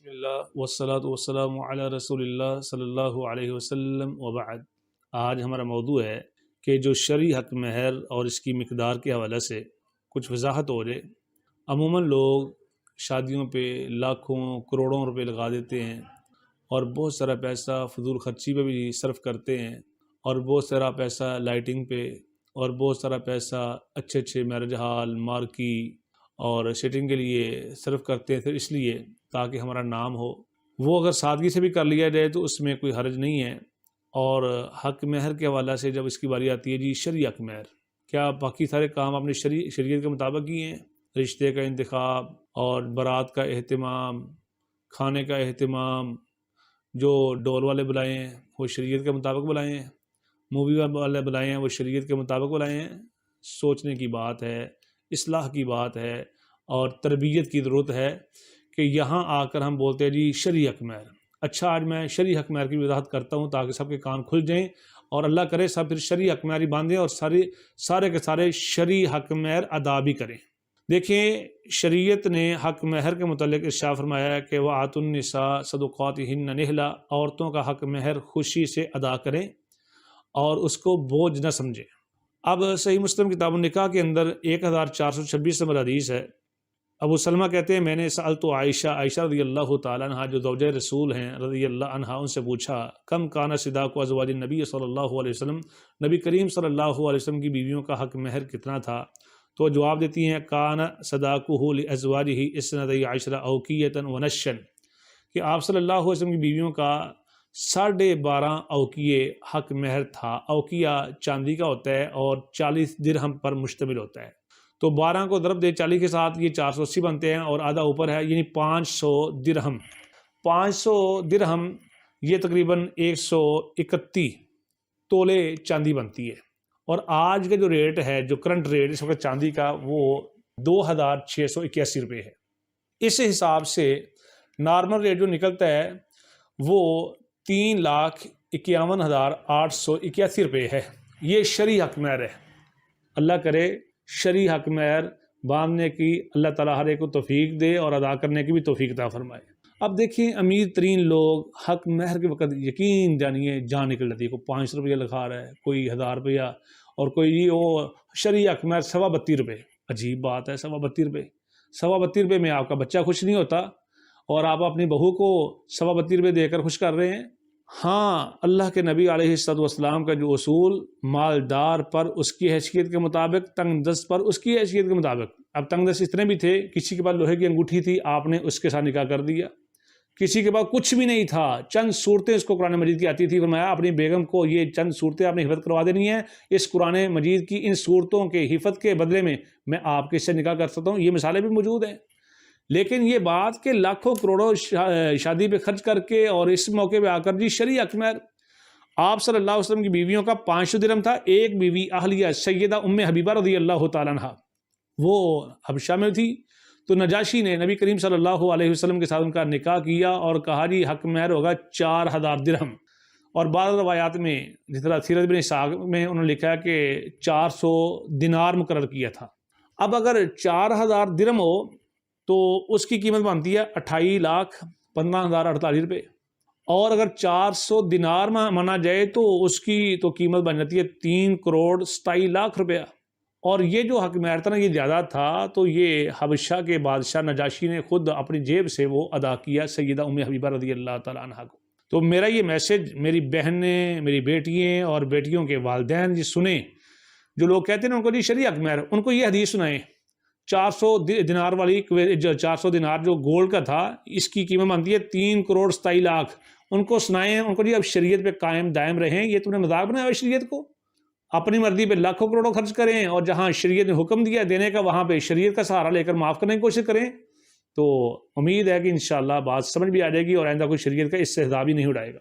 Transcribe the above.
بسم اللہ والصلاۃ والسلام علی رسول اللہ صلی اللہ علیہ وسلم وبعد۔ آج ہمارا موضوع ہے کہ جو شرعی حق مہر اور اس کی مقدار کے حوالے سے کچھ وضاحت ہو جائے۔ عموماً لوگ شادیوں پہ لاکھوں کروڑوں روپے لگا دیتے ہیں اور بہت سارا پیسہ فضول خرچی پہ بھی صرف کرتے ہیں، اور بہت سارا پیسہ لائٹنگ پہ، اور بہت سارا پیسہ اچھے میرج ہال، مارکی اور سیٹنگ کے لیے صرف کرتے ہیں، صرف اس لیے تاکہ ہمارا نام ہو۔ وہ اگر سادگی سے بھی کر لیا جائے تو اس میں کوئی حرج نہیں ہے۔ اور حق مہر کے حوالے سے جب اس کی باری آتی ہے، جی شرعی حق مہر، کیا باقی سارے کام آپ نے شریعت کے مطابق کیے ہیں؟ رشتے کا انتخاب اور بارات کا اہتمام، کھانے کا اہتمام، جو ڈول والے بلائے ہیں وہ شریعت کے مطابق بلائے ہیں، مووی والے بلائے ہیں وہ شریعت کے مطابق بلائے ہیں۔ سوچنے کی بات ہے، اصلاح کی بات ہے، اور تربیت کی ضرورت ہے کہ یہاں آ کر ہم بولتے ہیں جی شرعی حق مہر۔ اچھا، آج میں شرعی حق مہر کی وضاحت کرتا ہوں تاکہ سب کے کان کھل جائیں، اور اللہ کرے سب پھر شرعی حق مہر ہی باندھیں اور سارے کے سارے شرعی حق مہر ادا بھی کریں۔ دیکھیں، شریعت نے حق مہر کے متعلق ارشاد فرمایا ہے کہ وَآتُوا النِّسَاءَ صَدُقَاتِهِنَّ نِحْلًا، عورتوں کا حق مہر خوشی سے ادا کریں اور اس کو بوجھ نہ سمجھیں۔ اب صحیح مسلم کتاب النکاح کے اندر 1426 نمبر حدیث ہے۔ ابو سلمہ کہتے ہیں، میں نے سألت عائشہ رضی اللہ تعالیٰ عنہ جو زوجہ رسول ہیں رضی اللہ عنہ، ان سے پوچھا کم کان صداق ازواج النبی صلی اللہ علیہ وسلم، نبی کریم صلی اللہ علیہ وسلم کی بیویوں کا حق مہر کتنا تھا؟ تو جواب دیتی ہیں کان صداقہ لازواجہ اثنتی عشر اوقیۃ ونشا، کہ آپ صلی اللہ علیہ وسلم کی بیویوں کا 12.5 اوقیے حق مہر تھا۔ اوقیہ چاندی کا ہوتا ہے اور 40 درہم پر مشتمل ہوتا ہے، تو 12 کو ضرب دے 40 کے ساتھ، یہ 480 بنتے ہیں، اور آدھا اوپر ہے، یعنی 500 درہم۔ 500 درہم یہ تقریباً 131 تولے چاندی بنتی ہے، اور آج کا جو ریٹ ہے، جو کرنٹ ریٹ اس وقت چاندی کا، وہ 2681 روپے ہے۔ اس حساب سے نارمل ریٹ جو نکلتا ہے وہ 3,51,881 روپے ہے۔ یہ شرعی حق مہر ہے۔ اللہ کرے شرعی حق مہر باندھنے کی اللہ تعالیٰ ہر ایک کو توفیق دے اور ادا کرنے کی بھی توفیق عطا فرمائے۔ اب دیکھیں، امیر ترین لوگ حق مہر کے وقت یقین جانیے جان نکل جاتی ہے، کوئی 500 روپیہ لکھا رہا ہے، کوئی 1000 روپیہ، اور کوئی وہ شرعی حق مہر 32.5 روپے۔ عجیب بات ہے، 32.5 روپے۔ 32.5 روپے میں آپ کا بچہ خوش نہیں ہوتا، اور آپ اپنی بہو کو 32.5 روپے دے کر خوش کر رہے ہیں۔ ہاں، اللہ کے نبی علیہ السلام کا جو اصول، مالدار پر اس کی حیثیت کے مطابق، تنگ دست پر اس کی حیثیت کے مطابق۔ اب تنگ دست اتنے بھی تھے، کسی کے پاس لوہے کی انگوٹھی تھی، آپ نے اس کے ساتھ نکاح کر دیا۔ کسی کے پاس کچھ بھی نہیں تھا، چند صورتیں اس کو قرآن مجید کی آتی تھی، فرمایا اپنی بیگم کو یہ چند صورتیں آپ نے حفظ کروا دینی ہیں، اس قرآن مجید کی ان صورتوں کے حفظ کے بدلے میں آپ کے سے نکاح کر سکتا ہوں۔ یہ مثالیں بھی موجود ہیں۔ لیکن یہ بات کہ لاکھوں کروڑوں شادی پہ خرچ کر کے، اور اس موقع پہ آ کر جی شرعی حق مہر، آپ صلی اللہ علیہ وسلم کی بیویوں کا 500 درہم تھا۔ ایک بیوی اہلیہ سیدہ ام حبیبہ رضی اللہ تعالیٰ عنہ، وہ حبشہ میں تھی، تو نجاشی نے نبی کریم صلی اللہ علیہ وسلم کے ساتھ ان کا نکاح کیا اور کہا جی حق مہر ہوگا 4000 درہم۔ اور بعض روایات میں، جس طرح سیرت بن اسحاق میں انہوں نے لکھا ہے کہ 400 دینار مقرر کیا تھا۔ اب اگر 4000 درہم ہو تو اس کی قیمت بنتی ہے 28,15,048 روپے، اور اگر 400 دینار مانا جائے تو اس کی تو قیمت بن جاتی ہے 3,27,00,000 روپیہ۔ اور یہ جو حق مہر تھا نا، یہ زیادہ تھا، تو یہ حبشہ کے بادشاہ نجاشی نے خود اپنی جیب سے وہ ادا کیا سیدہ ام حبیبہ رضی اللہ تعالیٰ عنہ کو۔ تو میرا یہ میسج میری بہنیں، میری بیٹیاں اور بیٹیوں کے والدین جی سنیں، جو لوگ کہتے ہیں ان کو جی شرعی حق مہر، ان کو یہ حدیث سنائیں۔ 400 دینار والی، 400 دینار جو گولڈ کا تھا، اس کی قیمت بنتی ہے 3,27,00,000۔ ان کو سنائیں، ان کو جی اب شریعت پہ قائم دائم رہیں، یہ تم نے مذاق بنایا ہے شریعت کو؟ اپنی مرضی پہ لاکھوں کروڑوں خرچ کریں، اور جہاں شریعت نے حکم دیا دینے کا وہاں پہ شریعت کا سہارا لے کر معاف کرنے کی کوشش کریں۔ تو امید ہے کہ انشاءاللہ بات سمجھ بھی آ جائے گی، اور آئندہ کوئی شریعت کا استہزاء بھی نہیں اڑائے گا۔